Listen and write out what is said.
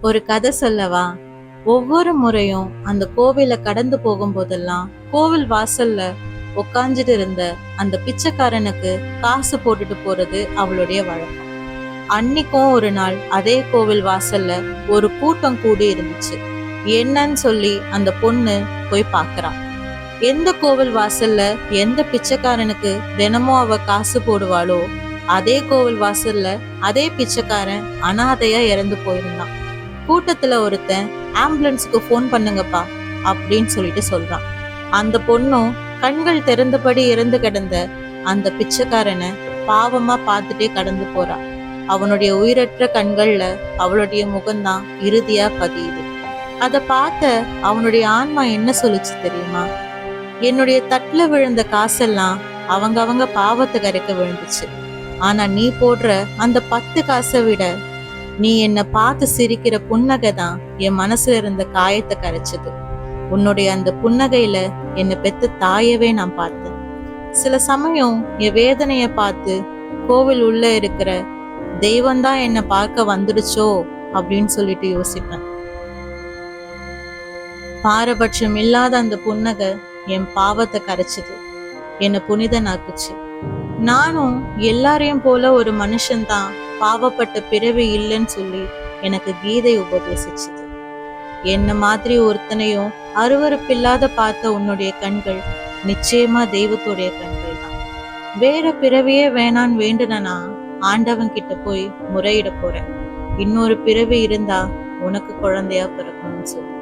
ஒரு கதை சொல்லவா? ஒவ்வொரு முறையும் அந்த கோவில கடந்து போகும்போதெல்லாம் கோவில் வாசல்ல உட்கார்ந்துட்டு இருந்த அந்த பிச்சைக்காரனுக்கு காசு போட்டுட்டு போறது அவளுடைய வழக்கம். அன்னைக்கும் ஒரு நாள் அதே கோவில் வாசல்ல ஒரு கூட்டம் கூடி இருந்துச்சு. என்னன்னு சொல்லி அந்த பொண்ணு போய் பார்க்கறான். எந்த கோவில் வாசல்ல எந்த பிச்சைக்காரனுக்கு தினமும் அவ காசு போடுவாளோ அதே கோவில் வாசல்ல அதே பிச்சைக்காரன் அனாதையா இறந்து போயிருந்தான். கூட்டத்துல ஒருத்தன் ஆம்புலன்ஸுக்கு ஃபோன் பண்ணுங்கப்பா அப்படின்னு சொல்லிட்டு சொல்றான். அந்த பொண்ணும் கண்கள் திறந்தபடி இறந்து கிடந்த அந்த பிச்சைக்காரனை பாவமா பார்த்துட்டே கடந்து போறா. அவனுடைய உயிரற்ற கண்கள்ல அவளுடைய முகம்தான் இறுதியா பதியுது. அத பார்த்த அவனுடைய ஆன்மா என்ன சொல்லுச்சு தெரியுமா? என்னுடைய தட்டுல விழுந்த காசெல்லாம் அவங்க பாவத்தை கரைக்க விழுந்துச்சு. ஆனா நீ போடுற அந்த 10 காசை விட நீ என்னை பார்த்து சிரிக்கிற புன்னகை தான் என் மனசுல இருந்த காயத்தை கரைச்சது. உன்னுடைய அந்த புன்னகையில என்னை பெத்த தாயவே நான் பார்த்தேன். சில சமயம் என் வேதனைய பார்த்து கோவில் உள்ள இருக்கிற தெய்வம்தான் என்னை பார்க்க வந்துடுச்சோ அப்படின்னு சொல்லிட்டு யோசிப்பேன். பாரபட்சம் இல்லாத அந்த புன்னகை என் பாவத்தை கரைச்சது, என்னை புனிதனாக்குச்சு. நானும் எல்லாரையும் போல ஒரு மனுஷன்தான், பாவப்பட்ட பிறவி இல்லைன்னு சொல்லி எனக்கு கீதை உபதேசிச்சது. என்ன மாதிரி ஒருத்தனையும் அருவருப்பில்லாத பார்த்த உன்னுடைய கண்கள் நிச்சயமா தெய்வத்துடைய கண்கள் தான். வேற பிறவியே வேணான்னு வேண்டுனா ஆண்டவன் கிட்ட போய் முறையிட போறேன். இன்னொரு பிறவி இருந்தா உனக்கு குழந்தையா பிறக்கணும்னு சொல்லி.